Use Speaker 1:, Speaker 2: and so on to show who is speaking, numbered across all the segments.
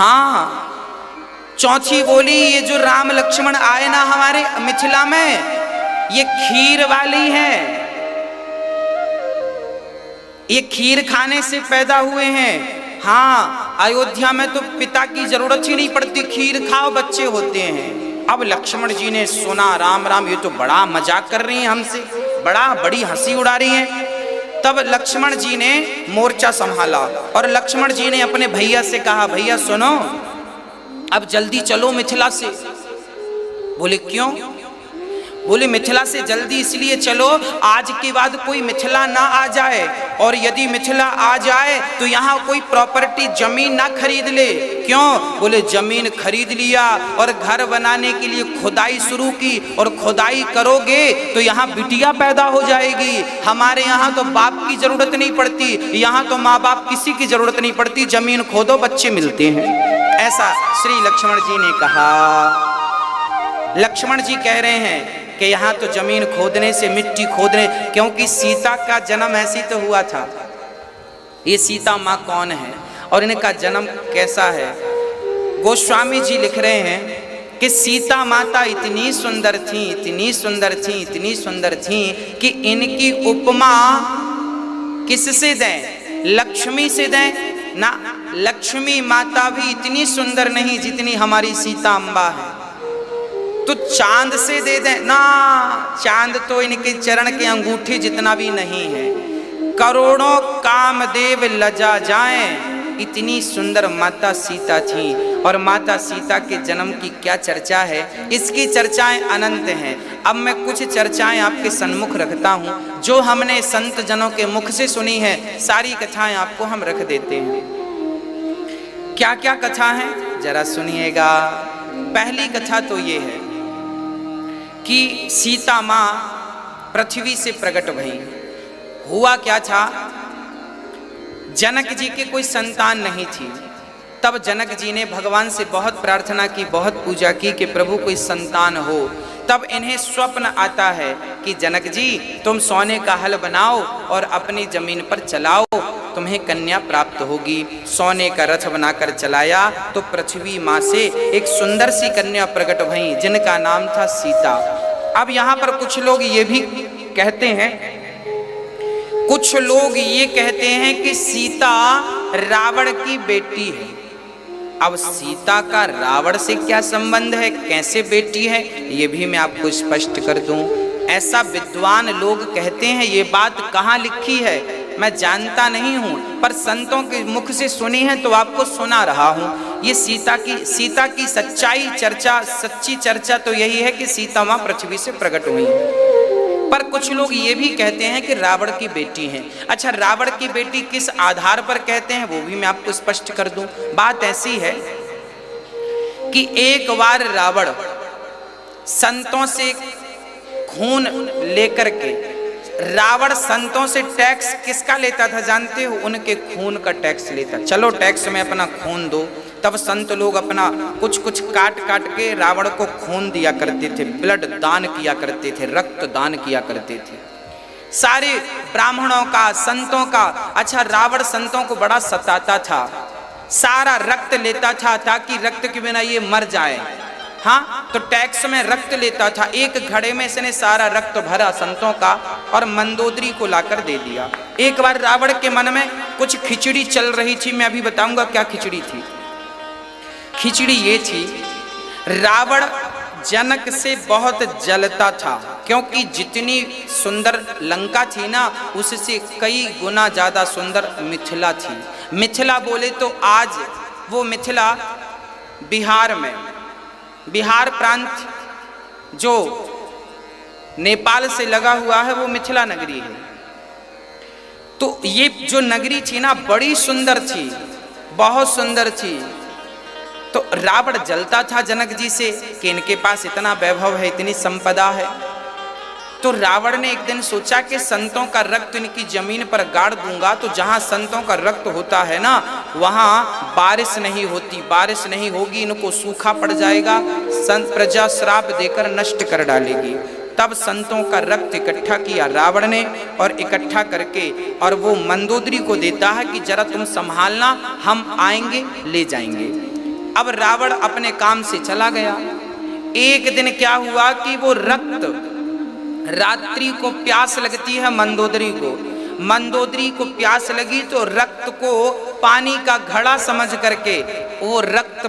Speaker 1: हाँ, चौथी बोली ये जो राम लक्ष्मण आए ना हमारे मिथिला में, ये खीर वाली है, ये खीर खाने से पैदा हुए हैं। हाँ, अयोध्या में तो पिता की जरूरत ही नहीं पड़ती, खीर खाओ बच्चे होते हैं। अब लक्ष्मण जी ने सुना राम राम ये तो बड़ा मजाक कर रही हैं हमसे, बड़ी हंसी उड़ा रही हैं। तब लक्ष्मण जी ने मोर्चा संभाला और लक्ष्मण जी ने अपने भैया से कहा, भैया सुनो, अब जल्दी चलो मिथिला से। बोले क्यों? बोले मिथिला से जल्दी इसलिए चलो, आज के बाद कोई मिथिला ना आ जाए, और यदि मिथिला आ जाए तो यहाँ कोई प्रॉपर्टी जमीन ना खरीद ले। क्यों? बोले जमीन खरीद लिया और घर बनाने के लिए खुदाई शुरू की, और खुदाई करोगे तो यहाँ बिटिया पैदा हो जाएगी। हमारे यहाँ तो बाप की जरूरत नहीं पड़ती, यहाँ तो माँ बाप किसी की जरूरत नहीं पड़ती, जमीन खोदो बच्चे मिलते हैं। ऐसा श्री लक्ष्मण जी ने कहा। लक्ष्मण जी कह रहे हैं कि यहाँ तो जमीन खोदने से, मिट्टी खोदने, क्योंकि सीता का जन्म ऐसी तो हुआ था। ये सीता माँ कौन है और इनका जन्म कैसा है? गोस्वामी जी लिख रहे हैं कि सीता माता इतनी सुंदर थी, इतनी सुंदर थी, इतनी सुंदर थी कि इनकी उपमा किससे दें? लक्ष्मी से दें ना। लक्ष्मी माता भी इतनी सुंदर नहीं जितनी हमारी सीता अम्बा है। तो चांद से दे दें ना, चांद तो इनके चरण के अंगूठे जितना भी नहीं है। करोड़ों कामदेव लजा जाएं, इतनी सुंदर माता सीता थी। और माता सीता के जन्म की क्या चर्चा है, इसकी चर्चाएं अनंत हैं। अब मैं कुछ चर्चाएं आपके सन्मुख रखता हूं जो हमने संत जनों के मुख से सुनी है। सारी कथाएं आपको हम रख देते हैं। क्या क्या कथा है जरा सुनिएगा। पहली कथा तो ये है कि सीता माँ पृथ्वी से प्रकट भई। हुआ क्या था, जनक जी के कोई संतान नहीं थी। तब जनक जी ने भगवान से बहुत प्रार्थना की, बहुत पूजा की कि प्रभु कोई संतान हो। तब इन्हें स्वप्न आता है कि जनक जी तुम सोने का हल बनाओ और अपनी जमीन पर चलाओ, तुम्हें कन्या प्राप्त होगी। सोने का रथ बनाकर चलाया तो पृथ्वी माँ से एक सुंदर सी कन्या प्रकट भई जिनका नाम था सीता। अब यहाँ पर कुछ लोग ये भी कहते हैं, कुछ लोग ये कहते हैं कि सीता रावण की बेटी है। अब सीता का रावण से क्या संबंध है, कैसे बेटी है, ये भी मैं आपको स्पष्ट कर दूं। ऐसा विद्वान लोग कहते हैं। ये बात कहाँ लिखी है मैं जानता नहीं हूँ, पर संतों के मुख से सुनी है तो आपको सुना रहा हूँ। ये सीता की सच्चाई चर्चा, सच्ची चर्चा तो यही है कि सीता माँ पृथ्वी से प्रकट हुई। पर कुछ लोग ये भी कहते हैं कि रावण की बेटी हैं। अच्छा, रावण की बेटी किस आधार पर कहते हैं वो भी मैं आपको स्पष्ट कर दूं। बात ऐसी है कि एक बार रावण संतों से खून लेकर के, रावण संतों से टैक्स किसका लेता था जानते हो? उनके खून का टैक्स लेता। चलो टैक्स में अपना खून दो। तब संत लोग अपना कुछ कुछ काट काट के रावण को खून दिया करते थे, ब्लड दान किया करते थे, रक्त दान किया करते थे, सारे ब्राह्मणों का, संतों का। अच्छा, रावण संतों को बड़ा सताता था, सारा रक्त लेता था ताकि रक्त के बिना ये मर जाए। हाँ, तो टैक्स में रक्त लेता था। एक घड़े में इसने सारा रक्त भरा संतों का और मंदोदरी को लाकर दे दिया। एक बार रावण के मन में कुछ खिचड़ी चल रही थी, मैं अभी बताऊंगा क्या खिचड़ी थी। खिचड़ी ये थी, रावण जनक से बहुत जलता था, क्योंकि जितनी सुंदर लंका थी ना, उससे कई गुना ज्यादा सुंदर मिथिला थी। मिथिला बोले तो आज वो मिथिला बिहार में, बिहार प्रांत जो नेपाल से लगा हुआ है वो मिथिला नगरी है। तो ये जो नगरी थी ना बड़ी सुंदर थी, बहुत सुंदर थी। तो रावण जलता था जनक जी से कि इनके पास इतना वैभव है, इतनी संपदा है। तो रावण ने एक दिन सोचा कि संतों का रक्त इनकी जमीन पर गाड़ दूंगा तो जहां संतों का रक्त होता है ना वहां बारिश नहीं होती, बारिश नहीं होगी, इनको सूखा पड़ जाएगा, संत प्रजा श्राप देकर नष्ट कर डालेगी। तब संतों का रक्त इकट्ठा किया रावण ने और इकट्ठा करके और वो मंदोदरी को देता है कि जरा तुम संभालना, हम आएंगे ले जाएंगे। अब रावण अपने काम से चला गया। एक दिन क्या हुआ कि वो रक्त, रात्रि को प्यास लगती है मंदोदरी को प्यास लगी तो रक्त को पानी का घड़ा समझ करके वो रक्त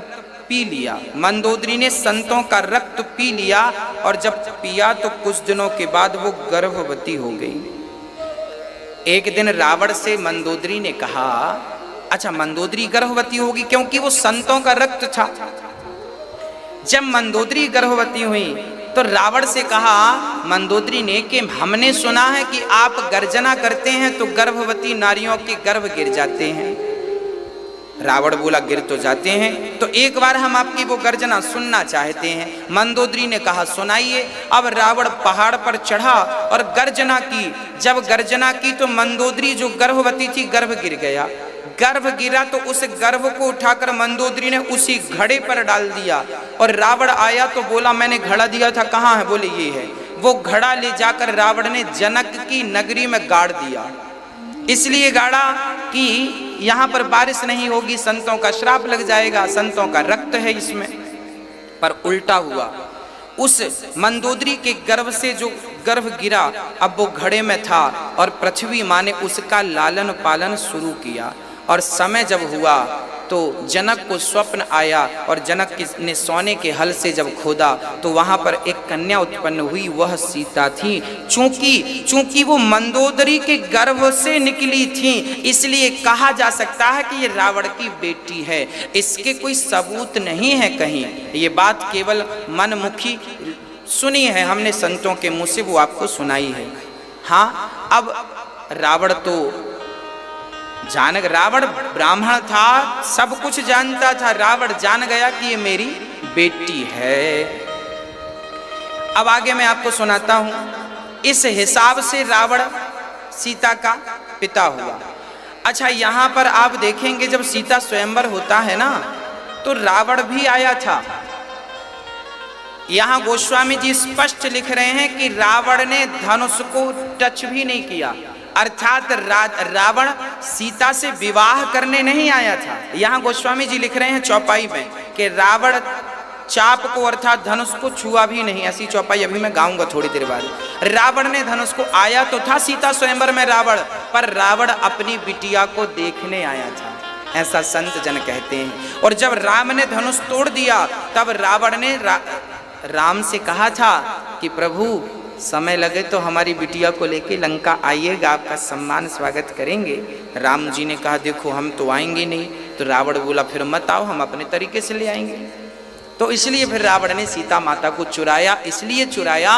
Speaker 1: पी लिया। मंदोदरी ने संतों का रक्त पी लिया और जब पिया तो कुछ दिनों के बाद वो गर्भवती हो गई। एक दिन रावण से मंदोदरी ने कहा, अच्छा मंदोदरी गर्भवती होगी क्योंकि वो संतों का रक्त था। जब मंदोदरी गर्भवती हुई तो रावण से कहा मंदोदरी ने कि हमने सुना है कि आप गर्जना करते हैं तो गर्भवती नारियों के गर्भ गिर जाते हैं। रावण बोला गिर तो जाते हैं, तो एक बार हम आपकी वो गर्जना सुनना चाहते हैं। मंदोदरी ने कहा सुनाइए। अब रावण पहाड़ पर चढ़ा और गर्जना की। जब गर्जना की तो मंदोदरी जो गर्भवती थी गर्भ गिर गया। गर्भ गिरा तो उस गर्भ को उठाकर मंदोदरी ने उसी घड़े पर डाल दिया और रावण आया तो बोला मैंने घड़ा दिया था, कहाँ है? बोले ये है। वो घड़ा ले जाकर रावण ने जनक की नगरी में गाड़ दिया। इसलिए गाड़ा कि यहाँ पर बारिश नहीं होगी, संतों का श्राप लग जाएगा, संतों का रक्त है इसमें। पर उल्टा हुआ, उस मंदोदरी के गर्भ से जो गर्भ गिरा अब वो घड़े में था और पृथ्वी माँ ने उसका लालन पालन शुरू किया। और समय जब हुआ तो जनक को स्वप्न आया और जनक ने सोने के हल से जब खोदा तो वहां पर एक कन्या उत्पन्न हुई, वह सीता थी। चूंकि वो मंदोदरी के गर्भ से निकली थी इसलिए कहा जा सकता है कि ये रावण की बेटी है। इसके कोई सबूत नहीं है कहीं, ये बात केवल मनमुखी सुनी है हमने संतों के मुंह से, वो आपको सुनाई है। हाँ, अब रावण तो रावण ब्राह्मण था, सब कुछ जानता था। रावण जान गया कि ये मेरी बेटी है। अब आगे मैं आपको सुनाता हूं। इस हिसाब से रावण सीता का पिता हुआ। अच्छा, यहां पर आप देखेंगे जब सीता स्वयंवर होता है ना तो रावण भी आया था। यहां गोस्वामी जी स्पष्ट लिख रहे हैं कि रावण ने धनुष को टच भी नहीं किया, अर्थात रावण सीता से विवाह करने नहीं आया था। यहां गोस्वामी जी लिख रहे हैं चौपाई में कि रावण चाप को अर्थात धनुष को छुआ भी नहीं। ऐसी चौपाई अभी मैं गाऊंगा थोड़ी देर बाद। रावण ने धनुष को, आया तो था सीता स्वयंवर में रावण, पर रावण अपनी बिटिया को देखने आया था, ऐसा संत जन कहते हैं। और जब राम ने धनुष तोड़ दिया तब रावण ने राम से कहा था कि प्रभु समय लगे तो हमारी बिटिया को लेके लंका आइएगा, आपका सम्मान स्वागत करेंगे। राम जी ने कहा देखो हम तो आएंगे नहीं। तो रावण बोला फिर मत आओ, हम अपने तरीके से ले आएंगे। तो इसलिए फिर रावण ने सीता माता को चुराया। इसलिए चुराया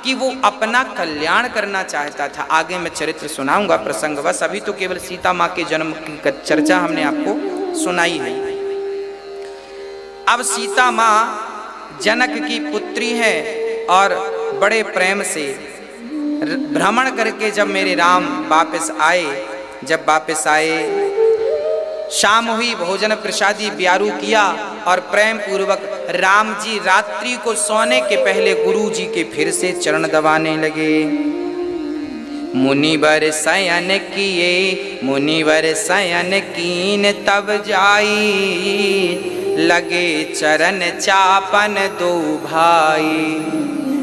Speaker 1: कि वो अपना कल्याण करना चाहता था। आगे मैं चरित्र सुनाऊंगा प्रसंगवश, अभी तो केवल सीता माँ के जन्म की चर्चा हमने आपको सुनाई है। अब सीता माँ जनक की पुत्री है और बड़े प्रेम से भ्रमण करके जब मेरे राम वापस आए, शाम हुई, भोजन प्रसादी ब्यारू किया और प्रेम पूर्वक राम जी रात्रि को सोने के पहले गुरु जी के फिर से चरण दबाने लगे। मुनिवर शयन कीन तब जाई, लगे चरण चापन दो भाई।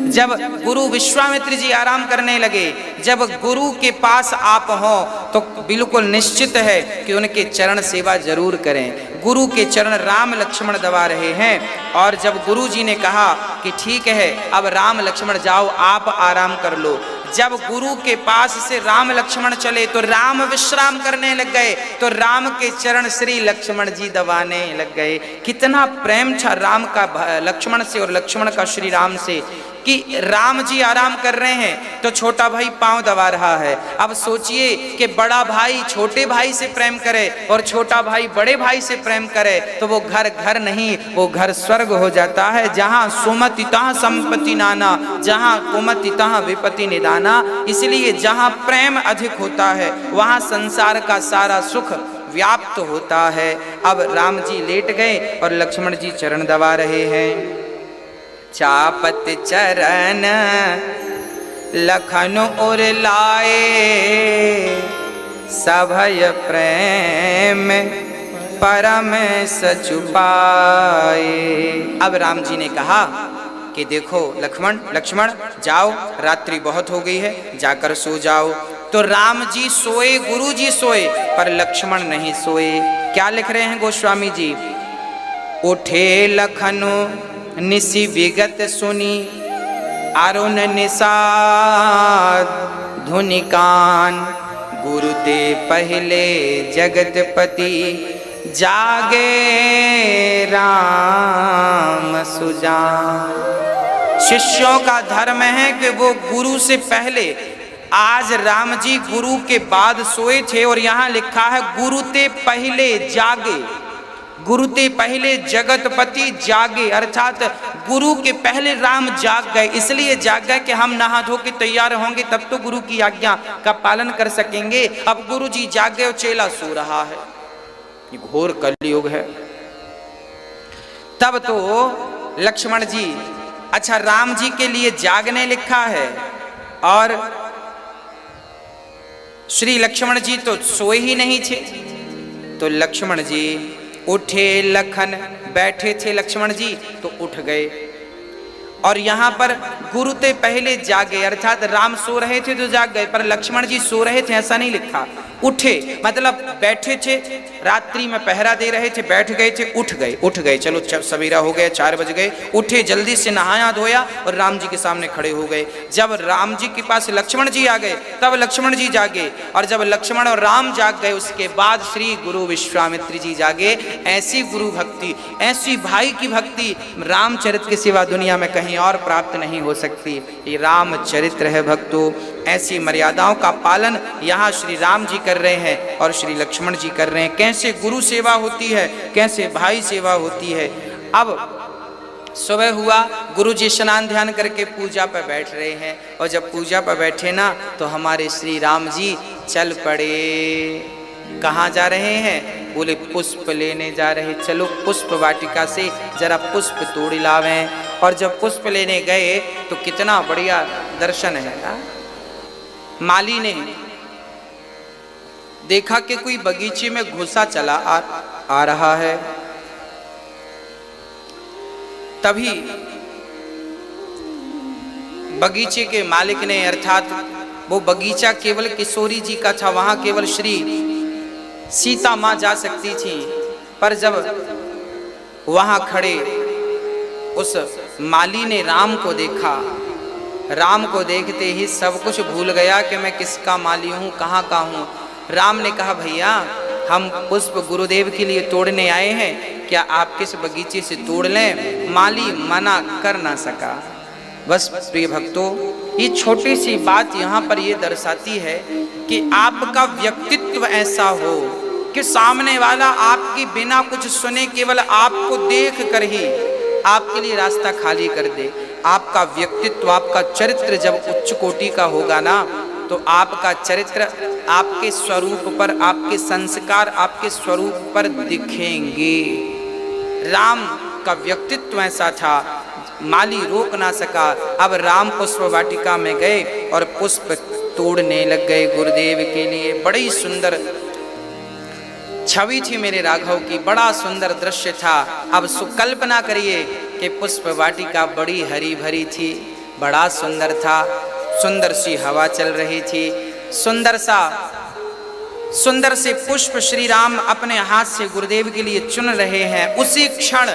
Speaker 1: जब गुरु विश्वामित्र जी आराम करने लगे, जब गुरु के पास आप हो तो बिल्कुल निश्चित है कि उनके चरण सेवा जरूर करें। गुरु के चरण राम लक्ष्मण दबा रहे हैं और जब गुरु जी ने कहा कि ठीक है अब राम लक्ष्मण जाओ, आप आराम कर लो। जब गुरु के पास से राम लक्ष्मण चले तो राम विश्राम करने लग गए, तो राम के चरण श्री लक्ष्मण जी दबाने लग गए। कितना प्रेम था राम का लक्ष्मण से और लक्ष्मण का श्री राम से कि राम जी आराम कर रहे हैं तो छोटा भाई पांव दबा रहा है। अब सोचिए कि बड़ा भाई छोटे भाई से प्रेम करे और छोटा भाई बड़े भाई से प्रेम करे तो वो घर नहीं, वो घर स्वर्ग हो जाता है। जहाँ सुमति तहाँ संपत्ति नाना, जहाँ कुमति तहाँ विपत्ति निदाना। इसलिए जहाँ प्रेम अधिक होता है वहाँ संसार का सारा सुख व्याप्त होता है। अब राम जी लेट गए और लक्ष्मण जी चरण दबा रहे हैं। चापत चरण लखन और लाए, सभय प्रेम परम सचुपाए। अब राम जी ने कहा कि देखो लक्ष्मण जाओ, रात्रि बहुत हो गई है, जाकर सो जाओ। तो राम जी सोए, गुरु जी सोए, पर लक्ष्मण नहीं सोए। क्या लिख रहे हैं गोस्वामी जी? उठे लखनु निसि विगत सुनी, अरुण निषाद धुनि कान, गुरु ते पहले जगतपति, जागे राम सुजान। शिष्यों का धर्म है कि वो गुरु से पहले, आज राम जी गुरु के बाद सोए थे, और यहां लिखा है गुरु ते पहले जागे, गुरु ते पहले जगतपति जागे, अर्थात गुरु के पहले राम जाग गए। इसलिए जाग गए कि हम नहा धो के तैयार होंगे तब तो गुरु की आज्ञा का पालन कर सकेंगे। अब गुरु जी जाग गए और चेला सो रहा है। ये घोर कलयुग है। तब तो लक्ष्मण जी, अच्छा राम जी के लिए जागने लिखा है और श्री लक्ष्मण जी तो सोए ही नहीं थे। तो लक्ष्मण जी उठे, लखन बैठे थे लक्ष्मण जी तो उठ गए, और यहां पर गुरु ते पहले जागे, अर्थात राम सो रहे थे तो जाग गए, पर लक्ष्मण जी सो रहे थे ऐसा नहीं लिखा। उठे मतलब बैठे थे, रात्रि में पहरा दे रहे थे, बैठ गए थे, उठ गए। चलो सवेरा हो गया, 4 बज गए, उठे, जल्दी से नहाया धोया और राम जी के सामने खड़े हो गए। जब राम जी के पास लक्ष्मण जी आ गए तब लक्ष्मण जी जागे, और जब लक्ष्मण और राम जाग गए उसके बाद श्री गुरु विश्वामित्र जी जागे। ऐसी गुरु भक्ति, ऐसी भाई की भक्ति रामचरित के सिवा दुनिया में कहीं और प्राप्त नहीं हो सकती। ये रामचरित्र है भक्तों। ऐसी मर्यादाओं का पालन यहाँ श्री राम जी कर रहे हैं और श्री लक्ष्मण जी कर रहे हैं। कैसे गुरु सेवा होती है, कैसे भाई सेवा होती है। अब सुबह हुआ, गुरु जी स्नान ध्यान करके पूजा पर बैठ रहे हैं, और जब पूजा पर बैठे ना तो हमारे श्री राम जी चल पड़े। कहाँ जा रहे हैं? बोले पुष्प लेने जा रहे, चलो पुष्प वाटिका से जरा पुष्प तोड़ लावें। और जब पुष्प लेने गए तो कितना बढ़िया दर्शन है। माली ने देखा कि कोई बगीचे में घुसा चला आ रहा है। तभी बगीचे के मालिक ने, अर्थात वो बगीचा केवल किशोरी जी का था, वहां केवल श्री सीता मां जा सकती थी, पर जब वहां खड़े उस माली ने राम को देखा, राम को देखते ही सब कुछ भूल गया कि मैं किसका माली हूँ, कहाँ का हूँ। राम ने कहा भैया हम पुष्प गुरुदेव के लिए तोड़ने आए हैं, क्या आप किस बगीचे से तोड़ लें? माली मना कर ना सका। बस प्रिय भक्तों, ये छोटी सी बात यहाँ पर ये दर्शाती है कि आपका व्यक्तित्व ऐसा हो कि सामने वाला आपकी बिना कुछ सुने केवल आपको देख कर ही आपके लिए रास्ता खाली कर दे। आपका व्यक्तित्व, आपका चरित्र जब उच्च कोटि का होगा ना, तो आपका चरित्र आपके स्वरूप पर, आपके संस्कार आपके स्वरूप पर दिखेंगे। राम का व्यक्तित्व ऐसा था, माली रोक ना सका। अब राम पुष्प वाटिका में गए और पुष्प तोड़ने लग गए गुरुदेव के लिए। बड़ी सुंदर छवि थी मेरे राघव की, बड़ा सुंदर दृश्य था। अब कल्पना करिए कि पुष्प वाटिका बड़ी हरी भरी थी, बड़ा सुंदर था, सुंदर सी हवा चल रही थी, सुंदर से पुष्प श्री राम अपने हाथ से गुरुदेव के लिए चुन रहे हैं। उसी क्षण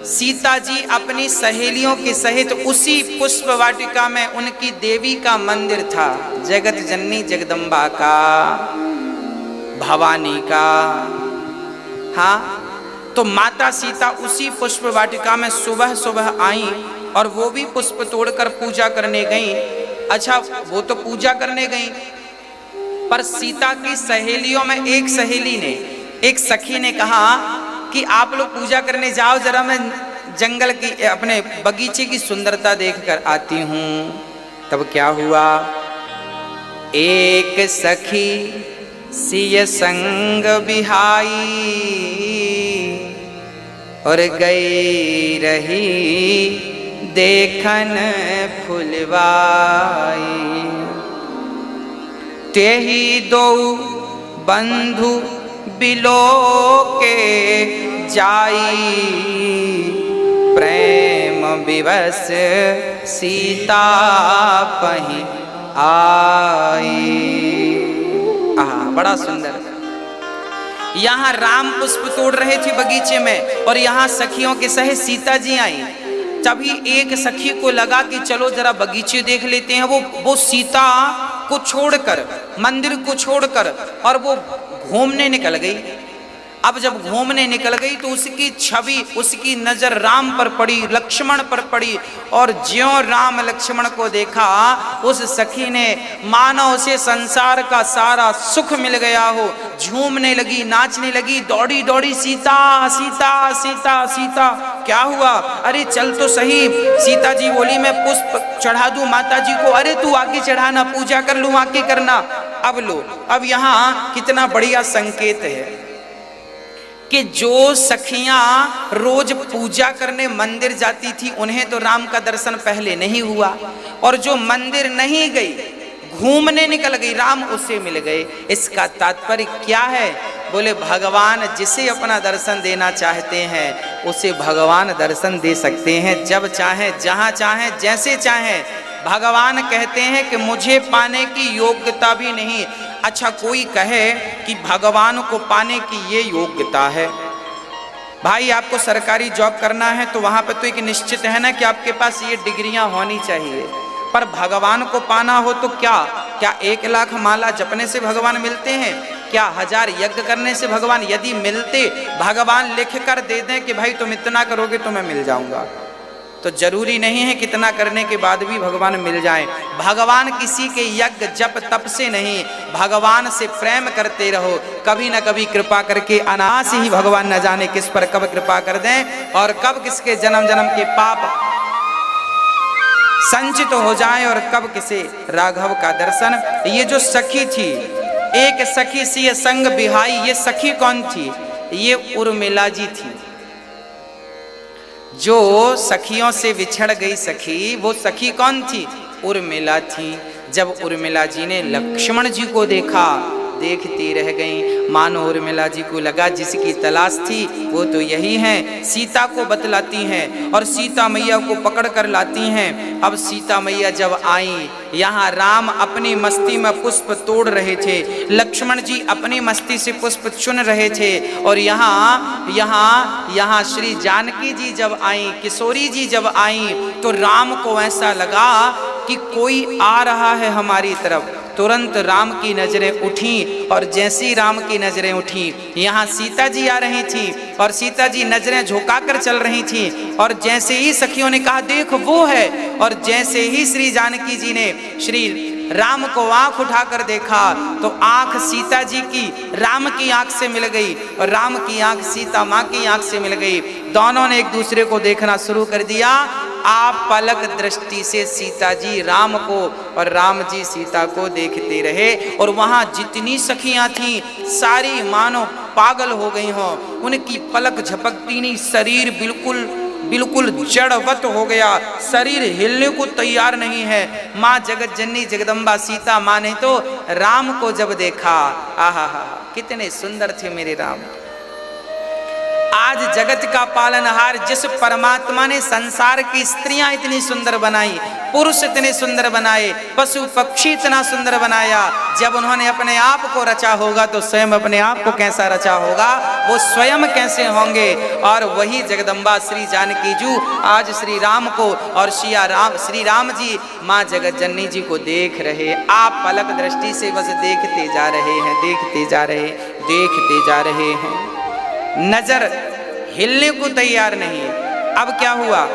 Speaker 1: सीता जी अपनी सहेलियों के सहित उसी पुष्प वाटिका में, उनकी देवी का मंदिर था, जगत जननी जगदम्बा का, भवानी का। हाँ, तो माता सीता उसी पुष्प वाटिका में सुबह सुबह आई और वो भी पुष्प तोड़कर पूजा करने गई। अच्छा, वो तो पूजा करने गई, पर सीता की सहेलियों में एक सहेली ने, एक सखी ने कहा कि आप लोग पूजा करने जाओ, जरा मैं जंगल की, अपने बगीचे की सुंदरता देखकर आती हूँ। तब क्या हुआ, एक सखी सिय संग बिहाई और गई रही देखन फुलवाई। तेहि दो बंधु बिलो के जाई, प्रेम विवश सीता पही आई। बड़ा सुंदर। यहाँ राम पुष्प तोड़ रहे थे बगीचे में और यहाँ सखियों के सहे सीता जी आई। तभी एक सखी को लगा कि चलो जरा बगीचे देख लेते हैं। वो सीता को छोड़कर, मंदिर को छोड़कर और वो घूमने निकल गई। अब जब घूमने निकल गई तो उसकी छवि, उसकी नजर राम पर पड़ी, लक्ष्मण पर पड़ी। और ज्यों राम लक्ष्मण को देखा, उस सखी ने मानो उसे संसार का सारा सुख मिल गया हो, झूमने लगी, नाचने लगी, दौड़ी दौड़ी सीता सीता सीता सीता। क्या हुआ? अरे चल तो सही। सीता जी बोली मैं पुष्प चढ़ा दूं माता जी को। अरे तू आके चढ़ाना, पूजा कर लूं, आके करना। अब लो, अब यहाँ कितना बढ़िया संकेत है कि जो सखियां रोज पूजा करने मंदिर जाती थी, उन्हें तो राम का दर्शन पहले नहीं हुआ। और जो मंदिर नहीं गई, घूमने निकल गई, राम उसे मिल गए। इसका तात्पर्य क्या है? बोले भगवान जिसे अपना दर्शन देना चाहते हैं, उसे भगवान दर्शन दे सकते हैं, जब चाहें, जहां चाहें, जैसे चाहें। भगवान कहते हैं कि मुझे पाने की योग्यता भी नहीं। अच्छा, कोई कहे कि भगवान को पाने की ये योग्यता है। भाई आपको सरकारी जॉब करना है तो वहां पर तो एक निश्चित है ना कि आपके पास ये डिग्रियां होनी चाहिए। पर भगवान को पाना हो तो क्या 1 लाख माला जपने से भगवान मिलते हैं? क्या 1000 यज्ञ करने से भगवान? यदि मिलते, भगवान लिख कर दे दें कि भाई तुम इतना करोगे तो मैं मिल जाऊंगा, तो जरूरी नहीं है कितना करने के बाद भी भगवान मिल जाएं। भगवान किसी के यज्ञ जप तप से नहीं, भगवान से प्रेम करते रहो। कभी ना कभी कृपा करके अनायास ही भगवान न जाने किस पर कब कृपा कर दें और कब किसके जन्म जन्म के पाप संचित हो जाएं और कब किसे राघव का दर्शन। ये जो सखी थी, एक सखी सी संग बिहाई, ये सखी कौन थी? ये उर्मिला जी थी। जो सखियों से बिछड़ गई सखी, वो सखी कौन थी? उर्मिला थी। जब उर्मिला जी ने लक्ष्मण जी को देखा, देखती रह गई। मानो उर्मिला जी को लगा जिसकी तलाश थी वो तो यही है। सीता को बतलाती हैं और सीता मैया को पकड़ कर लाती हैं। अब सीता मैया जब आई, यहाँ राम अपनी मस्ती में पुष्प तोड़ रहे थे, लक्ष्मण जी अपनी मस्ती से पुष्प चुन रहे थे। और यहाँ श्री जानकी जी जब आई, किशोरी जी जब आई, तो राम को ऐसा लगा कि कोई आ रहा है हमारी तरफ। तुरंत राम की नजरें उठी और जैसी राम की नजरें उठी, यहाँ सीता जी आ रही थी और सीता जी नजरें झुकाकर चल रही थी। और जैसे ही सखियों ने कहा देख वो है, और जैसे ही श्री जानकी जी ने श्री राम को आंख उठाकर देखा तो आंख सीता जी की राम की आंख से मिल गई और राम की आंख सीता माँ की आंख से मिल गई। दोनों ने एक दूसरे को देखना शुरू कर दिया। आप पलक दृष्टि से सीता जी राम को और राम जी सीता को देखते रहे। और वहां जितनी सखियां थीं सारी मानो पागल हो गई हों। उनकी पलक झपकती नहीं, शरीर बिल्कुल जड़वत हो गया, शरीर हिलने को तैयार नहीं है। माँ जगत जननी जगदम्बा सीता माँ ने तो राम को जब देखा, आहा हा, कितने सुंदर थे मेरे राम। आज जगत का पालनहार जिस परमात्मा ने संसार की स्त्रियां इतनी सुंदर बनाई, पुरुष इतने सुंदर बनाए, पशु पक्षी इतना सुंदर बनाया, जब उन्होंने अपने आप को रचा होगा तो स्वयं अपने आप को कैसा रचा होगा, वो स्वयं कैसे होंगे। और वही जगदम्बा श्री जानकी जी आज श्री राम को और श्री राम जी माँ जगत जननी जी को देख रहे। आप पलक दृष्टि से बस देखते जा रहे हैं, देखते जा रहे हैं, नजर हिलने को तैयार नहीं। अब क्या हुआ,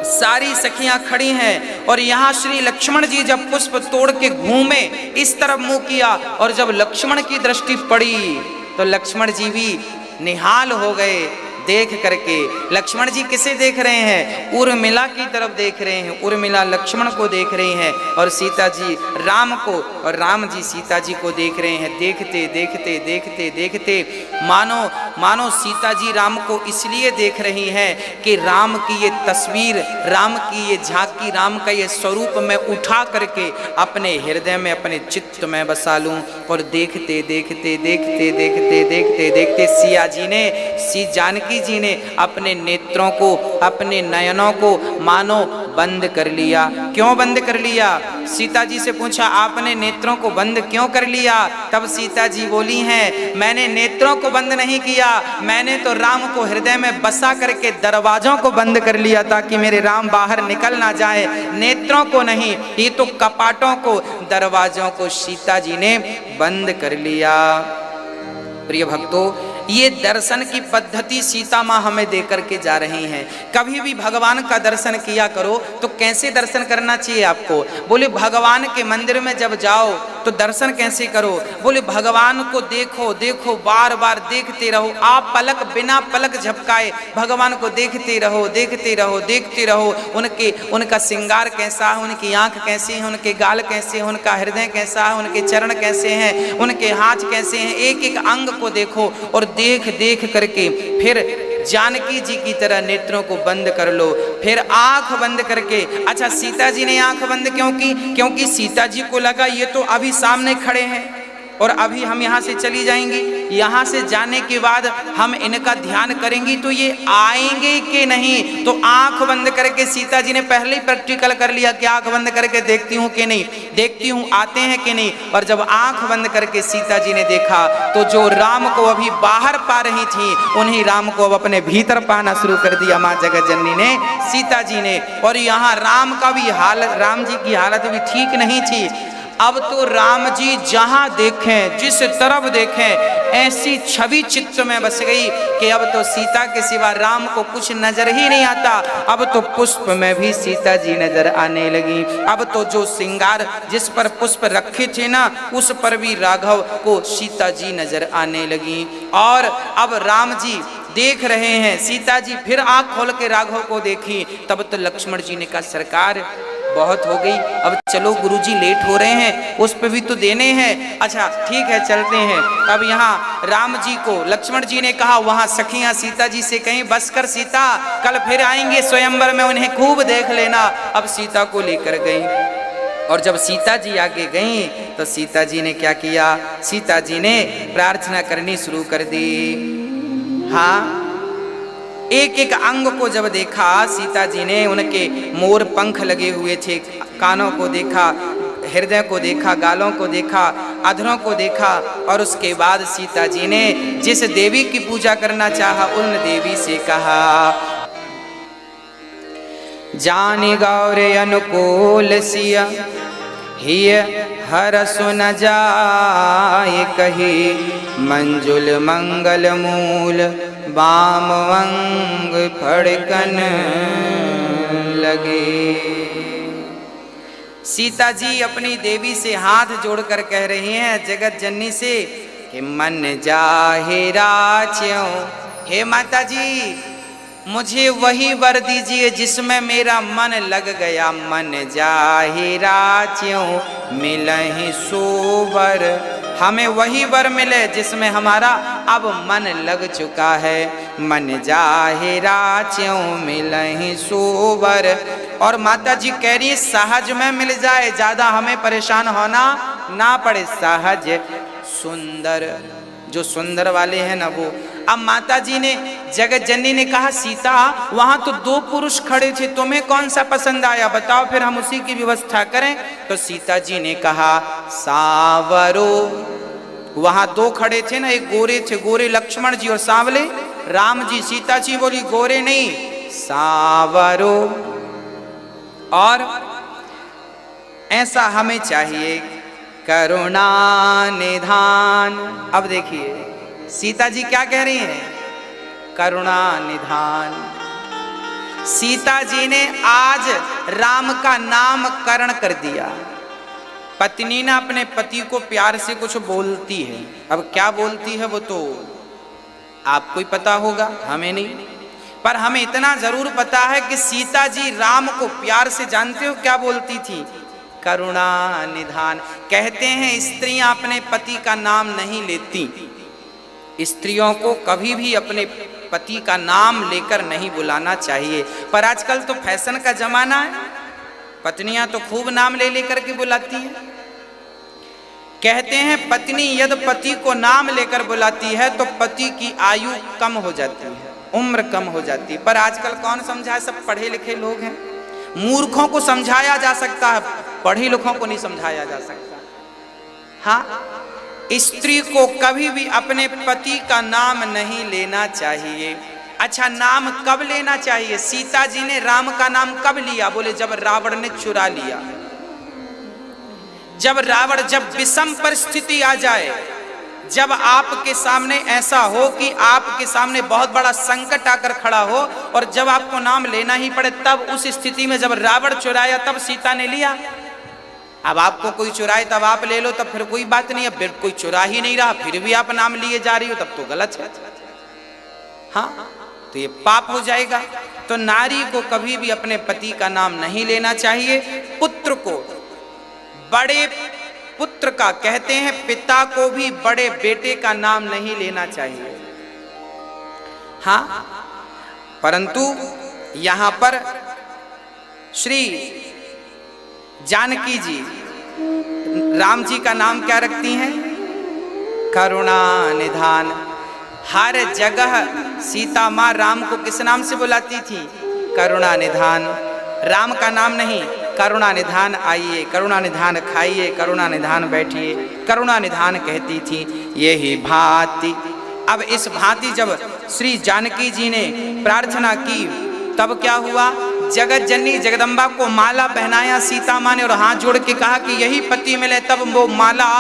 Speaker 1: सारी सखियां खड़ी हैं और यहाँ श्री लक्ष्मण जी जब पुष्प तोड़ के घूमे, इस तरफ मुंह किया और जब लक्ष्मण की दृष्टि पड़ी तो लक्ष्मण जी भी निहाल हो गए। देख करके लक्ष्मण जी किसे देख रहे हैं? उर्मिला की तरफ देख रहे हैं। उर्मिला लक्ष्मण को देख रही हैं और सीता जी राम को, और राम जी सीता जी को देख रहे हैं। देखते देखते देखते देखते मानो सीता जी राम को इसलिए देख रही हैं कि राम की ये तस्वीर, राम की ये झांकी, राम का ये स्वरूप मैं उठा करके अपने हृदय में, अपने चित्त में बसा लूं। और देखते देखते देखते देखते देखते देखते सिया जी ने, सी जानकी जी ने अपने नेत्रों को, अपने नयनों को मानो बंद कर लिया। क्यों बंद कर लिया? सीता जी से पूछा, आपने नेत्रों को बंद क्यों कर लिया? तब सीता जी बोली हैं, मैंने नेत्रों को बंद नहीं किया, मैंने तो राम को हृदय में बसा करके दरवाजों को बंद कर लिया ताकि मेरे राम बाहर निकल ना जाए। नेत्रों को नहीं, ये तो कपाटों को, दरवाजों को सीता जी ने बंद कर लिया। प्रिय भक्तों, ये दर्शन की पद्धति सीता माँ हमें देकर के जा रही हैं। कभी भी भगवान का दर्शन किया करो तो कैसे दर्शन करना चाहिए आपको? बोले भगवान के मंदिर में जब जाओ तो दर्शन कैसे करो? बोले भगवान को देखो देखो, बार बार देखते रहो। आप पलक, बिना पलक झपकाए भगवान को देखते रहो, देखते रहो, देखते रहो। उनका श्रृंगार कैसा है, उनकी आंख कैसी है, उनके गाल कैसे हैं, उनका हृदय कैसा है, उनके चरण कैसे हैं, उनके हाथ कैसे हैं, एक एक अंग को देखो और देख देख करके फिर जानकी जी की तरह नेत्रों को बंद कर लो। फिर आंख बंद करके, अच्छा सीता जी ने आंख बंद क्यों की? क्योंकि सीता जी को लगा ये तो अभी सामने खड़े हैं और अभी हम यहाँ से चली जाएंगी, यहाँ से जाने के बाद हम इनका ध्यान करेंगी तो ये आएंगे कि नहीं। तो आंख बंद करके सीता जी ने पहले ही प्रैक्टिकल कर लिया कि आंख बंद करके देखती हूँ कि नहीं, देखती हूँ आते हैं कि नहीं। और जब आंख बंद करके सीता जी ने देखा तो जो राम को अभी बाहर पा रही थी, उन्हीं राम को अब अपने भीतर पाना शुरू कर दिया माँ जगत जननी ने, सीता जी ने। और यहाँ राम का भी हालत, राम जी की हालत भी ठीक नहीं थी। अब तो राम जी जहां देखें, जिस तरफ देखें, ऐसी छवि चित्त में बस गई कि अब तो सीता के सिवा राम को कुछ नजर ही नहीं आता। अब तो पुष्प में भी सीता जी नजर आने लगी। अब तो जो श्रृंगार जिस पर पुष्प रखे थे ना, उस पर भी राघव को सीता जी नजर आने लगी। और अब राम जी देख रहे हैं, सीता जी फिर आंख खोल के राघव को देखी। तब तो लक्ष्मण जी ने कहा, सरकार बहुत हो गई, अब चलो गुरुजी लेट हो रहे हैं, उस पे भी तो देने हैं। अच्छा ठीक है चलते हैं। अब यहाँ राम जी को लक्ष्मण जी ने कहा, वहां सखियां सीता जी से कहीं बस कर सीता, कल फिर आएंगे स्वयंवर में, उन्हें खूब देख लेना। अब सीता को लेकर गई और जब सीता जी आगे गई तो सीता जी ने क्या किया? सीता जी ने प्रार्थना करनी शुरू कर दी। हाँ, एक एक अंग को जब देखा सीता जी ने, उनके मोर पंख लगे हुए थे, कानों को देखा, हृदय को देखा, गालों को देखा, अधरों को देखा। और उसके बाद सीता जी ने जिस देवी की पूजा करना चाहा, उन देवी से कहा, जानी गौरे अनुकूल सिया हिय हर सुन जाय कही, मंजुल मंगल मूल बाम अंग फड़कन लगे। सीता जी अपनी देवी से हाथ जोड़कर कह रही हैं, जगत जननी से, कि मन जाहे राच्यों, हे माता जी मुझे वही वर दीजिए जिसमें मेरा मन लग गया। मन जाहे राच्यों मिलहि सोवर, हमें वही वर मिले जिसमें हमारा अब मन लग चुका है। मन जाहे राच्यों मिलहि सोवर। और माता जी कह रही है सहज में मिल जाए, ज्यादा हमें परेशान होना ना पड़े, सहज सुंदर, जो सुंदर वाले हैं ना वो। अब माता जी ने, जगत जननी ने कहा, सीता वहां तो दो पुरुष खड़े थे, तुम्हें कौन सा पसंद आया बताओ, फिर हम उसी की व्यवस्था करें। तो सीता जी ने कहा, सावरो। वहां दो खड़े थे ना, एक गोरे थे, गोरे लक्ष्मण जी और सांवले राम जी। सीता जी बोली, गोरे नहीं सावरो, और ऐसा हमें चाहिए करुणा निधान। अब देखिए सीता जी क्या कह रही हैं, करुणा निधान। सीता जी ने आज राम का नामकरण कर दिया। पत्नी ना अपने पति को प्यार से कुछ बोलती है, अब क्या बोलती है वो तो आपको ही पता होगा, हमें नहीं, पर हमें इतना जरूर पता है कि सीता जी राम को प्यार से, जानते हो क्या बोलती थी? करुणा निधान। कहते हैं स्त्रियां अपने पति का नाम नहीं लेती, स्त्रियों को कभी भी अपने पति का नाम लेकर नहीं बुलाना चाहिए, पर आजकल तो फैशन का जमाना है, पत्नियां तो खूब नाम ले लेकर के बुलाती हैं। कहते हैं पत्नी यदि पति को नाम लेकर बुलाती है तो पति की आयु कम हो जाती है, उम्र कम हो जाती है, पर आजकल कौन समझाए? सब पढ़े लिखे लोग हैं, मूर्खों को समझाया जा सकता है, पढ़े लिखों को नहीं समझाया जा सकता। हाँ, स्त्री को कभी भी अपने पति का नाम नहीं लेना चाहिए। अच्छा, नाम कब लेना चाहिए? सीता जी ने राम का नाम कब लिया? बोले जब रावण ने चुरा लिया, जब विषम परिस्थिति आ जाए, जब आपके सामने ऐसा हो कि आपके सामने बहुत बड़ा संकट आकर खड़ा हो और जब आपको नाम लेना ही पड़े, तब उस स्थिति में जब रावण चुराया तब सीता ने लिया। अब आपको कोई चुराए तब आप ले लो, तब फिर कोई बात नहीं। अब कोई चुरा ही नहीं रहा फिर भी आप नाम लिए जा रही हो, तब तो गलत है। हाँ, तो ये पाप हो जाएगा। तो नारी को कभी भी अपने पति का नाम नहीं लेना चाहिए। पुत्र को, बड़े पुत्र का, कहते हैं पिता को भी बड़े बेटे का नाम नहीं लेना चाहिए। हाँ, परंतु यहां पर श्री जानकी जी राम जी का नाम क्या रखती हैं? करुणा निधान। हर जगह सीता माँ राम को किस नाम से बुलाती थी? करुणा निधान। राम का नाम नहीं, करुणा निधान आइए, करुणा निधान खाइए, करुणा निधान बैठिए, करुणा निधान कहती थी। यही भांति, अब इस भांति जब श्री जानकी जी ने प्रार्थना की तब क्या हुआ? जगत जननी जगदम्बा को माला पहनाया सीता माँ ने और हाथ जोड़ के कहा कि यही पति मिले, तब वो माला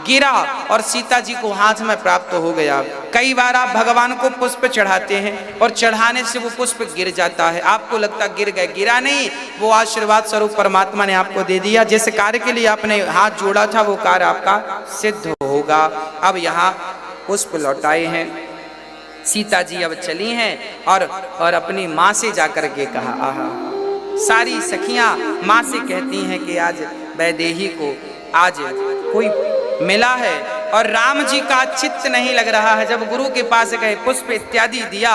Speaker 1: गिरा और सीता जी को हाथ में प्राप्त हो गया। कई बार आप भगवान को पुष्प चढ़ाते हैं और चढ़ाने से वो पुष्प गिर जाता है, आपको लगता गिर गए, गिरा नहीं, वो आशीर्वाद स्वरूप परमात्मा ने आपको दे दिया। जिस कार्य के लिए आपने हाथ जोड़ा था वो कार्य आपका सिद्ध होगा। अब यहाँ पुष्प लौटाए हैं, सीता जी अब चली हैं और अपनी माँ से जाकर के कहा, आहा, सारी सखियां माँ से कहती हैं कि आज वैदेही को आज कोई मिला है और राम जी का चित्त नहीं लग रहा है। जब गुरु के पास गए, पुष्प इत्यादि दिया,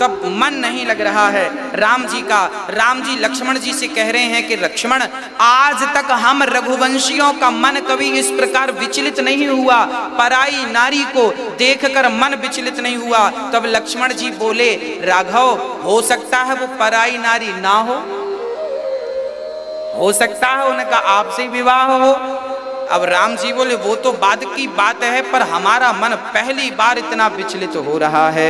Speaker 1: तब मन नहीं लग रहा है राम जी का। राम जी लक्ष्मण जी से कह रहे हैं कि लक्ष्मण, आज तक हम रघुवंशियों का मन कभी इस प्रकार विचलित नहीं हुआ, पराई नारी को देखकर मन विचलित नहीं हुआ। तब लक्ष्मण जी बोले, राघव, हो सकता है वो पराई नारी ना हो सकता है उनका आपसे विवाह हो। अब राम जी बोले, वो तो बाद की बात है, पर हमारा मन पहली बार इतना विचलित हो रहा है,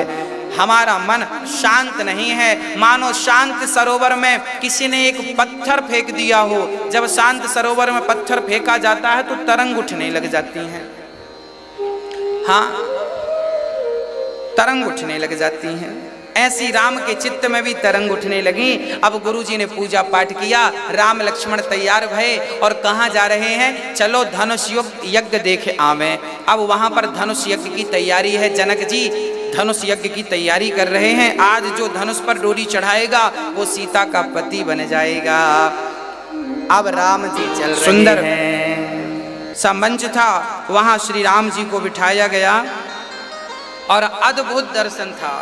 Speaker 1: हमारा मन शांत नहीं है, मानो शांत सरोवर में किसी ने एक पत्थर फेंक दिया हो। जब शांत सरोवर में पत्थर फेंका जाता है तो तरंग उठने लग जाती हैं। हाँ, तरंग उठने लग जाती हैं। ऐसी राम के चित्त में भी तरंग उठने लगी। अब गुरुजी ने पूजा पाठ किया, राम लक्ष्मण तैयार भये और कहाँ जा रहे हैं? चलो धनुष यज्ञ देखे आवे। अब वहां पर धनुष यज्ञ की तैयारी है। जनक जी धनुष यज्ञ की तैयारी कर रहे हैं। आज जो धनुष पर डोरी चढ़ाएगा वो सीता का पति बन जाएगा। अब राम जी चल रहे सुंदर हैं। समंच था, वहां श्री राम जी को बिठाया गया और अद्भुत दर्शन था।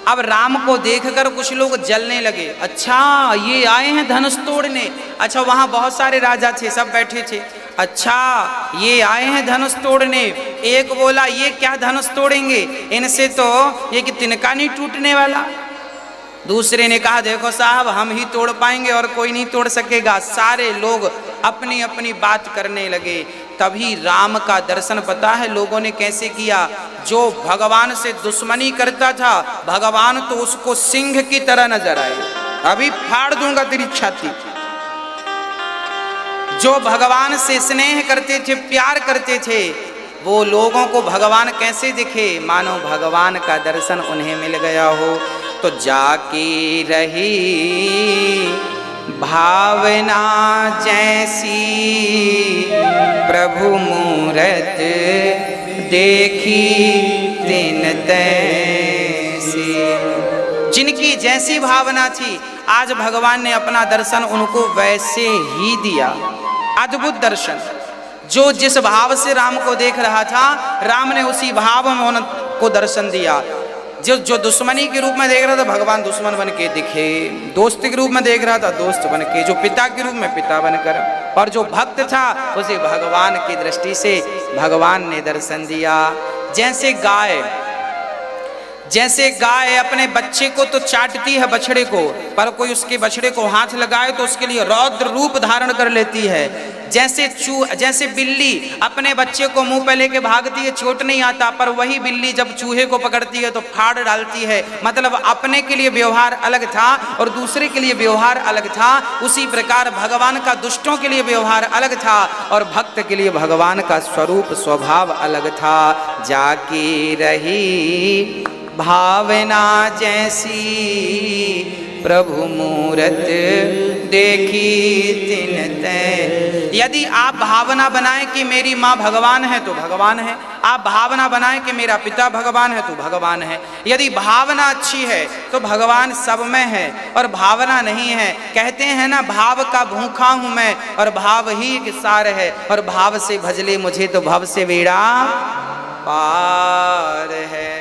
Speaker 1: अब राम को देखकर कुछ लोग जलने लगे। अच्छा, ये आए हैं धनुष तोड़ने। अच्छा, वहां बहुत सारे राजा थे, सब बैठे थे। अच्छा, ये आए हैं धनुष तोड़ने। एक बोला, ये क्या धनुष तोड़ेंगे, इनसे तो ये कि तिनका नहीं टूटने वाला। दूसरे ने कहा, देखो साहब, हम ही तोड़ पाएंगे और कोई नहीं तोड़ सकेगा। सारे लोग अपनी अपनी बात करने लगे। तभी राम का दर्शन पता है लोगों ने कैसे किया? जो भगवान से दुश्मनी करता था, भगवान तो उसको सिंह की तरह नजर आए। अभी फाड़ दूंगा तेरी छाती। जो भगवान से स्नेह करते थे, प्यार करते थे, वो लोगों को भगवान कैसे दिखे? मानो भगवान का दर्शन उन्हें मिल गया हो। तो जाके रही भावना जैसी, प्रभु मूरत देखी तिन तैसी। जिनकी जैसी भावना थी आज भगवान ने अपना दर्शन उनको वैसे ही दिया। अद्भुत दर्शन। जो जिस भाव से राम को देख रहा था, राम ने उसी भाव में उनको दर्शन दिया। जो दुश्मनी के रूप में देख रहा था, भगवान दुश्मन बन के दिखे। दोस्त के रूप में देख रहा था, दोस्त बन के। जो पिता के रूप में पिता बनकर। और जो भक्त था उसे भगवान की दृष्टि से भगवान ने दर्शन दिया। जैसे गाय अपने बच्चे को तो चाटती है, बछड़े को, पर कोई उसके बछड़े को हाथ लगाए तो उसके लिए रौद्र रूप धारण कर लेती है। जैसे बिल्ली अपने बच्चे को मुंह पे लेके भागती है, चोट नहीं आता, पर वही बिल्ली जब चूहे को पकड़ती है तो फाड़ डालती है। मतलब अपने के लिए व्यवहार अलग था और दूसरे के लिए व्यवहार अलग था। उसी प्रकार भगवान का दुष्टों के लिए व्यवहार अलग था और भक्त के लिए भगवान का स्वरूप स्वभाव अलग था। जाकी रही भावना जैसी, प्रभु मूरत देखी तिन तै। यदि आप भावना बनाएं कि मेरी माँ भगवान है तो भगवान है। आप भावना बनाएं कि मेरा पिता भगवान है तो भगवान है। यदि भावना अच्छी है तो भगवान सब में है, और भावना नहीं है, कहते हैं ना, भाव का भूखा हूं मैं और भाव ही एक सार है, और भाव से भजले मुझे तो भव से बेड़ा पार है।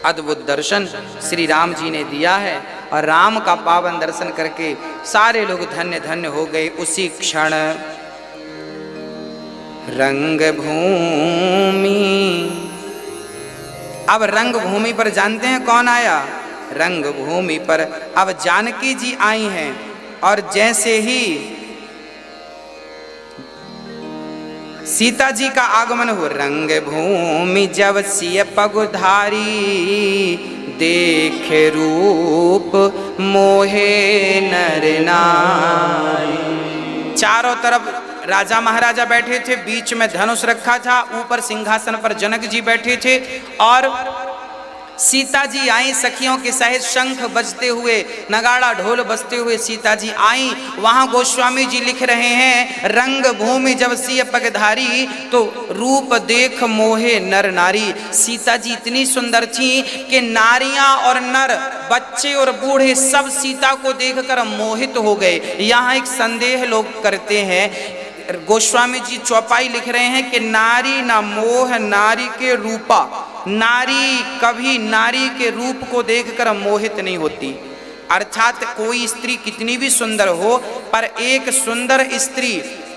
Speaker 1: अद्भुत दर्शन श्री राम जी ने दिया है और राम का पावन दर्शन करके सारे लोग धन्य धन्य हो गए। उसी क्षण रंग भूमि। अब रंग भूमि पर जानते हैं कौन आया? रंग भूमि पर अब जानकी जी आई हैं, और जैसे ही सीता जी का आगमन हो, रंग भूमि जब सिय पगुधारी, देख रूप मोहे नर नारी। चारों तरफ राजा महाराजा बैठे थे, बीच में धनुष रखा था, ऊपर सिंहासन पर जनक जी बैठे थे, और सीता जी आई सखियों के सहित, शंख बजते हुए, नगाड़ा ढोल बजते हुए सीता जी आई। वहां गोस्वामी जी लिख रहे हैं, रंग भूमि जब सिय पगधारी, तो रूप देख मोहे नर नारी। सीता जी इतनी सुंदर थी कि नारियां और नर, बच्चे और बूढ़े सब सीता को देखकर मोहित हो गए। यहाँ एक संदेह लोग करते हैं, गोस्वामी जी चौपाई लिख रहे हैं कि नारी ना मोह नारी के रूपा। नारी कभी नारी के रूप को देखकर मोहित नहीं होती। अर्थात कोई स्त्री कितनी भी सुंदर हो, पर एक सुंदर स्त्री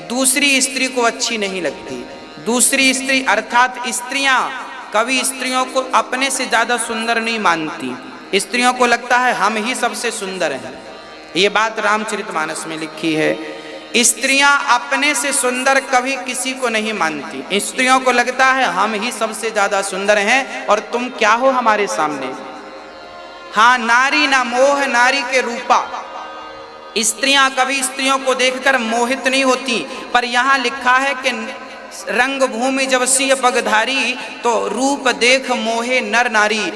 Speaker 1: दूसरी स्त्री को अच्छी नहीं लगती। दूसरी स्त्री अर्थात स्त्रियां कभी स्त्रियों को अपने से ज्यादा सुंदर नहीं मानती। स्त्रियों को लगता है हम ही सबसे सुंदर हैं। ये बात रामचरितमानस में लिखी है। स्त्रियां अपने से सुंदर कभी किसी को नहीं मानती। स्त्रियों को लगता है हम ही सबसे ज्यादा सुंदर हैं और तुम क्या हो हमारे सामने। हाँ, नारी ना मोह नारी के रूपा। स्त्रियां कभी स्त्रियों को देखकर मोहित नहीं होती, पर यहाँ लिखा है कि रंग भूमि जब सिय पगधारी, तो रूप देख मोहे नर नारी।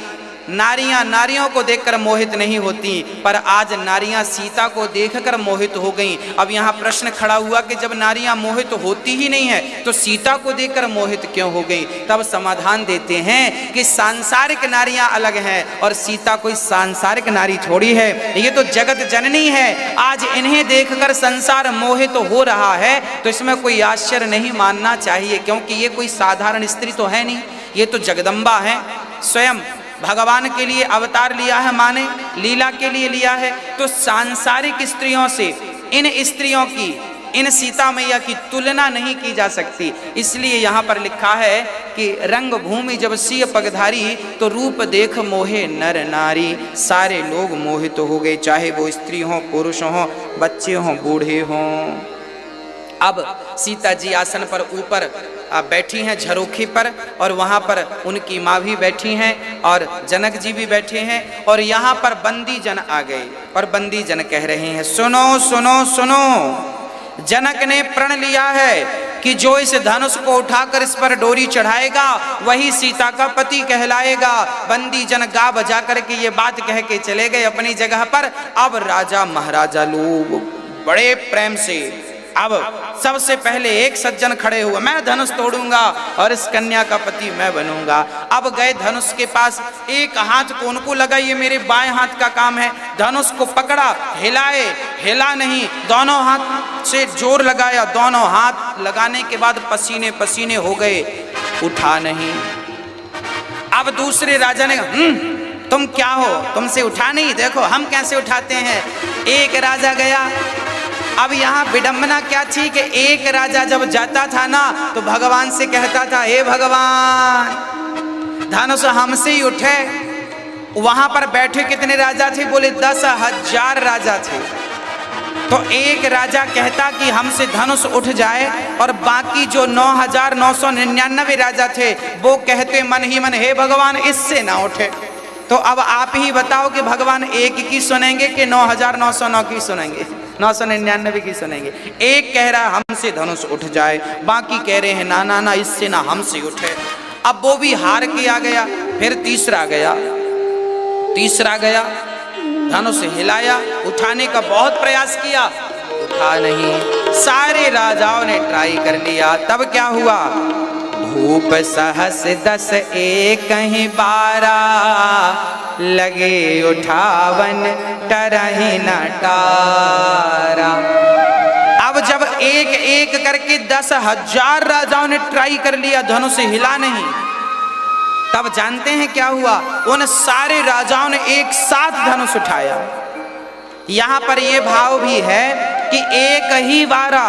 Speaker 1: नारियां नारियों को देखकर मोहित नहीं होती, पर आज नारियां सीता को देखकर मोहित हो गईं। अब यहाँ प्रश्न खड़ा हुआ कि जब नारियां मोहित होती ही नहीं है तो सीता को देखकर मोहित क्यों हो गईं? तब समाधान देते हैं कि सांसारिक नारियां अलग हैं और सीता कोई सांसारिक नारी थोड़ी है, ये तो जगत जननी है। आज इन्हें देखकर संसार मोहित हो रहा है, तो इसमें कोई आश्चर्य नहीं मानना चाहिए, क्योंकि ये कोई साधारण स्त्री तो है नहीं, ये तो जगदम्बा है। स्वयं भगवान के लिए अवतार लिया है, माने लीला के लिए लिया है। तो सांसारिक स्त्रियों से इन स्त्रियों की, इन सीता मैया की तुलना नहीं की जा सकती। इसलिए यहाँ पर लिखा है कि रंग भूमि जब सिय पगधारी, तो रूप देख मोहे नर नारी। सारे लोग मोहित हो गए, चाहे वो स्त्री हो, पुरुष हो, बच्चे हों, बूढ़े हों। अब सीता जी आसन पर ऊपर बैठी हैं झरोखे पर, और वहाँ पर उनकी माँ भी बैठी हैं और जनक जी भी बैठे हैं। और यहाँ पर बंदी जन आ गए और बंदी जन कह रहे हैं, सुनो सुनो सुनो, जनक ने प्रण लिया है कि जो इस धनुष को उठाकर इस पर डोरी चढ़ाएगा वही सीता का पति कहलाएगा। बंदी जन गा बजा करके ये बात कह के चले गए अपनी जगह पर। अब राजा महाराजा लोग बड़े प्रेम से अब सबसे पहले एक सज्जन खड़े हुए, मैं धनुष तोड़ूंगा और इस कन्या का पति मैं बनूंगा। अब गए धनुष के पास, एक हाथ को उनको लगा ये मेरे बाएं हाथ का काम है, धनुष को पकड़ा, हिलाए, हिला नहीं, दोनों हाथ से जोर लगाया, दोनों हाथ लगाने के बाद पसीने पसीने हो गए, उठा नहीं। अब दूसरे राजा ने तुम क्या हो, तुमसे उठा नहीं, देखो हम कैसे उठाते हैं। एक राजा गया। अब यहाँ विडंबना क्या थी कि एक राजा जब जाता था ना तो भगवान से कहता था, हे भगवान धनुष हमसे ही उठे। वहां पर बैठे कितने राजा थे, बोले 10,000 राजा थे। तो एक राजा कहता कि हमसे धनुष उठ जाए, और बाकी जो 9,999 राजा थे वो कहते मन ही मन, हे भगवान इससे ना उठे। तो अब आप ही बताओ कि भगवान एक की सुनेंगे कि 9,909 की सुनेंगे, 999 की सुनेंगे। एक कह रहा हमसे धनुष उठ जाए, बाकी कह रहे हैं ना ना ना इससे ना हमसे उठे। अब वो भी हार के आ गया। फिर तीसरा गया, धनुष हिलाया, उठाने का बहुत प्रयास किया, उठा नहीं। सारे राजाओं ने ट्राई कर लिया। तब क्या हुआ, भूप सहस 10 एक ही 12, लगे उठावन टरहि न टारा। अब जब एक एक करके 10,000 राजाओं ने ट्राई कर लिया, धनुष हिला नहीं। तब जानते हैं क्या हुआ, उन सारे राजाओं ने एक साथ धनुष उठाया। यहां पर यह भाव भी है कि एक ही वारा,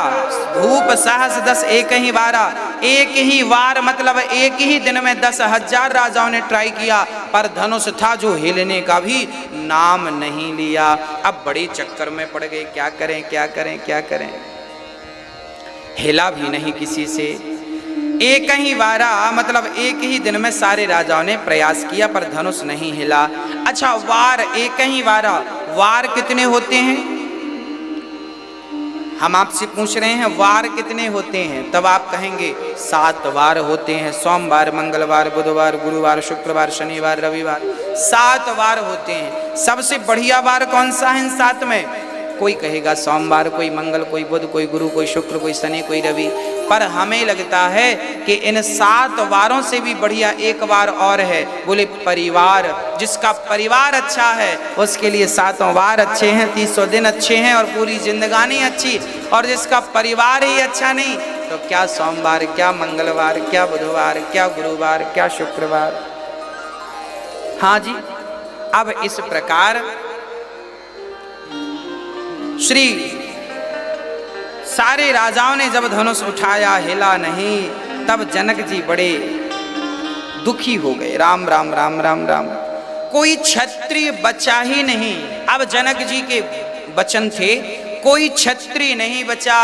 Speaker 1: भूप सहस 10 एक ही वारा, एक ही वार मतलब एक ही दिन में 10,000 राजाओं ने ट्राई किया, पर धनुष था जो हिलने का भी नाम नहीं लिया। अब बड़े चक्कर में पड़ गए, क्या करें क्या करें क्या करें। हिला भी नहीं किसी से। एक ही वारा मतलब एक ही दिन में सारे राजाओं ने प्रयास किया पर धनुष नहीं हिला। अच्छा, वार एक ही वारा, वार कितने होते हैं? हम आपसे पूछ रहे हैं वार कितने होते हैं, तब आप कहेंगे 7 वार होते हैं। सोमवार, मंगलवार, बुधवार, गुरुवार, शुक्रवार, शनिवार, रविवार, 7 वार होते हैं। सबसे बढ़िया वार कौन सा है इन 7 में? कोई कहेगा सोमवार, कोई मंगल, कोई बुध, कोई गुरु, कोई शुक्र, कोई शनि, कोई रवि। पर हमें लगता है कि इन 7 वारों से भी बढ़िया एक वार और है, बोले परिवार। जिसका परिवार अच्छा है उसके लिए 7 वार अच्छे हैं, 300 दिन अच्छे हैं और पूरी जिंदगानी अच्छी। और जिसका परिवार ही अच्छा नहीं तो क्या सोमवार, क्या मंगलवार, क्या बुधवार, क्या गुरुवार, क्या शुक्रवार। हाँ जी, अब इस प्रकार श्री सारे राजाओं ने जब धनुष उठाया, हिला नहीं, तब जनक जी बड़े दुखी हो गए। राम राम राम राम राम। कोई क्षत्रिय बचा ही नहीं। अब जनक जी के वचन थे, कोई क्षत्रिय नहीं बचा,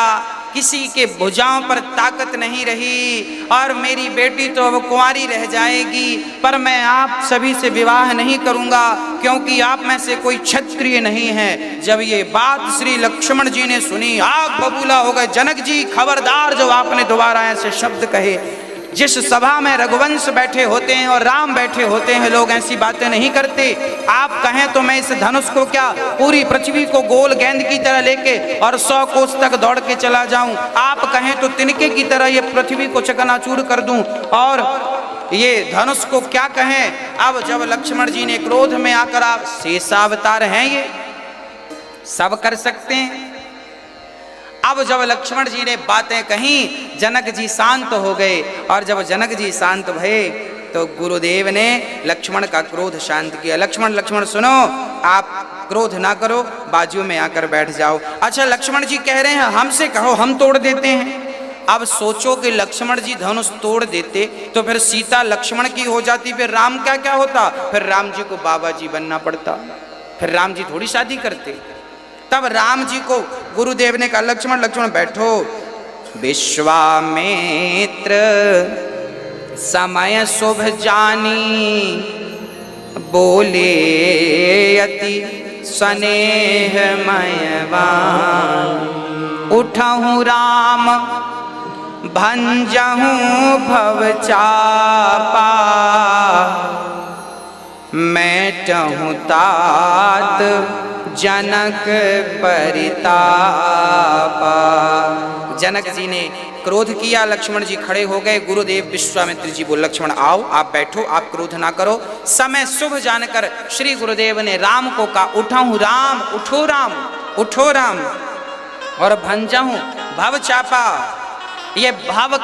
Speaker 1: किसी के भुजाओं पर ताकत नहीं रही, और मेरी बेटी तो अब कुंवारी रह जाएगी। पर मैं आप सभी से विवाह नहीं करूंगा क्योंकि आप में से कोई क्षत्रिय नहीं है। जब ये बात श्री लक्ष्मण जी ने सुनी, आग बबूला हो गए। जनक जी खबरदार, जो आपने दोबारा ऐसे शब्द कहे। जिस सभा में रघुवंश बैठे होते हैं और राम बैठे होते हैं, लोग ऐसी बातें नहीं करते। आप कहें तो मैं इस धनुष को क्या पूरी पृथ्वी को गोल गेंद की तरह लेके और 100 कोस तक दौड़ के चला जाऊं। आप कहें तो तिनके की तरह ये पृथ्वी को चकनाचूर कर दूं। और ये धनुष को क्या कहें। अब जब लक्ष्मण जी ने क्रोध में आकर, आप शेषावतार हैं, ये सब कर सकते हैं। अब जब लक्ष्मण जी ने बातें कही, जनक जी शांत हो गए। और जब जनक जी शांत भये तो गुरुदेव ने लक्ष्मण का क्रोध शांत किया। लक्ष्मण लक्ष्मण सुनो, आप क्रोध ना करो, बाजू में आकर बैठ जाओ। अच्छा, लक्ष्मण जी कह रहे हैं हमसे कहो, हम तोड़ देते हैं। अब सोचो कि लक्ष्मण जी धनुष तोड़ देते तो फिर सीता लक्ष्मण की हो जाती, फिर राम क्या क्या होता, फिर राम जी को बाबा जी बनना पड़ता, फिर राम जी थोड़ी शादी करते। तब राम जी को गुरुदेव ने कहा, लक्ष्मण लक्ष्मण बैठो। विश्वामित्र समय शुभ जानी, बोले अति स्नेहमयवान। उठहु राम भंजहु भव चापा, मैटहु तात जनक परितापा। जनक जी ने क्रोध किया, लक्ष्मण जी खड़े हो गए। गुरुदेव विश्वामित्र जी बोले लक्ष्मण आओ, आप बैठो, आप क्रोध ना करो। समय शुभ जानकर श्री गुरुदेव ने राम को कहा उठाऊं राम, उठो राम, उठो राम, और भंजाऊं भव चापा। ये भव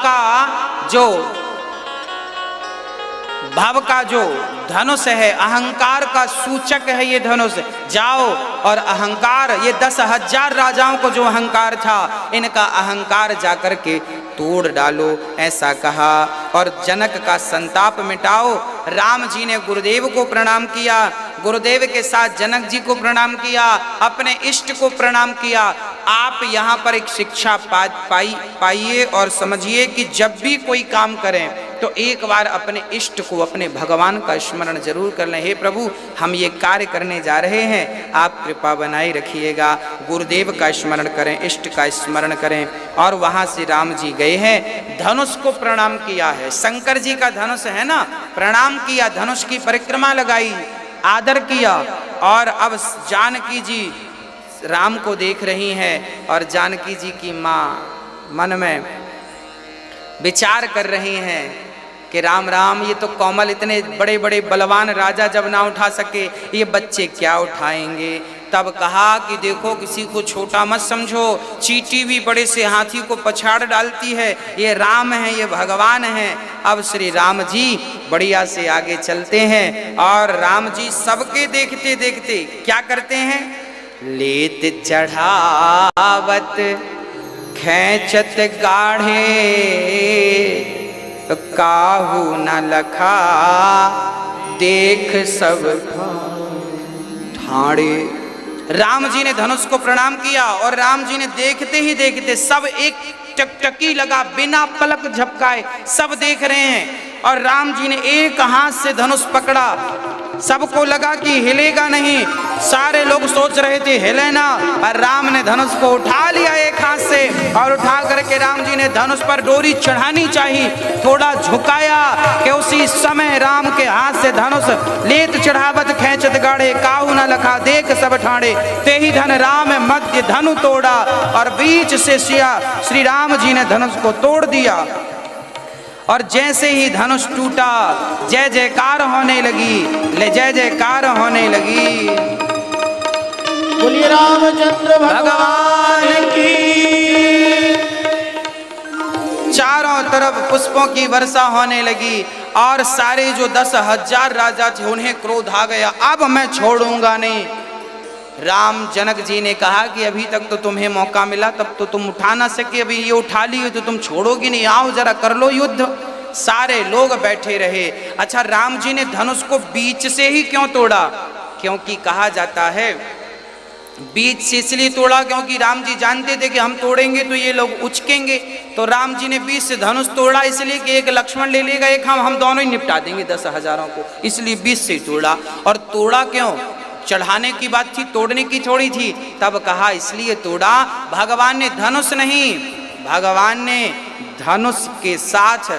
Speaker 1: का जो धनुष है, अहंकार का सूचक है ये धनुष। जाओ और अहंकार, ये 10,000 राजाओं को जो अहंकार था, इनका अहंकार जाकर के तोड़ डालो, ऐसा कहा। और जनक का संताप मिटाओ। राम जी ने गुरुदेव को प्रणाम किया, गुरुदेव के साथ जनक जी को प्रणाम किया, अपने इष्ट को प्रणाम किया। आप यहाँ पर एक शिक्षा पाइए और समझिए कि जब भी कोई काम करें तो एक बार अपने इष्ट को, अपने भगवान का स्मरण जरूर कर लें। हे प्रभु, हम ये कार्य करने जा रहे हैं, आप कृपा बनाए रखिएगा। गुरुदेव का स्मरण करें, इष्ट का स्मरण करें। और वहाँ से राम जी गए हैं, धनुष को प्रणाम किया है। शंकर जी का धनुष है ना, प्रणाम किया, धनुष की परिक्रमा लगाई, आदर किया। और अब जानकी जी राम को देख रही हैं और जानकी जी की माँ मन में विचार कर रही हैं कि राम राम, ये तो कोमल, इतने बड़े बड़े बलवान राजा जब ना उठा सके, ये बच्चे क्या उठाएंगे। तब कहा कि देखो, किसी को छोटा मत समझो, चींटी भी बड़े से हाथी को पछाड़ डालती है, ये राम है, ये भगवान है। अब श्री राम जी बढ़िया से आगे चलते हैं और राम जी सबके देखते देखते क्या करते हैं, लेत चढ़ावत खैचत गाढ़े, काहू न लखा देख सब ठाड़े। राम जी ने धनुष को प्रणाम किया और राम जी ने देखते ही देखते सब एक टकटकी लगा, बिना पलक झपकाए सब देख रहे हैं। और राम जी ने एक हाथ से धनुष पकड़ा, सबको लगा कि हिलेगा नहीं, सारे लोग सोच रहे थे हिले ना, और राम ने धनुष को उठा लिया एक हाथ से। और उठा करके राम जी ने धनुष पर डोरी चढ़ानी चाहिए, थोड़ा झुकाया कि उसी समय राम के हाथ से धनुष लेत चढ़ावत खैंचत गाढ़े, काहू न लखा देख सब ठाड़े। ते ही धन राम मध्य धनु तोड़ा, और बीच से श्री राम जी ने धनुष को तोड़ दिया। और जैसे ही धनुष टूटा, जय जयकार होने लगी, ले जय जयकार होने लगी।
Speaker 2: बोलिए रामचंद्र भगवान की।
Speaker 1: चारों तरफ पुष्पों की वर्षा होने लगी और सारे जो 10,000 राजा थे उन्हें क्रोध आ गया, अब मैं छोड़ूंगा नहीं। राम जनक जी ने कहा कि अभी तक तो तुम्हें मौका मिला, तब तो तुम उठा ना सके, अभी ये उठा ली तो तुम छोड़ोगी नहीं, आओ जरा कर लो युद्ध। सारे लोग बैठे रहे। अच्छा, राम जी ने धनुष को बीच से ही क्यों तोड़ा? क्योंकि कहा जाता है बीच से इसलिए तोड़ा क्योंकि राम जी जानते थे कि हम तोड़ेंगे तो ये लोग उचकेंगे, तो राम जी ने बीच से धनुष तोड़ा इसलिए कि एक लक्ष्मण ले लेगा, एक हम दोनों ही निपटा देंगे 10,000 को, इसलिए बीच से तोड़ा। और तोड़ा क्यों? चढ़ाने की बात थी, तोड़ने की थोड़ी थी। तब कहा इसलिए तोड़ा, भगवान ने धनुष नहीं, भगवान ने धनुष के साथ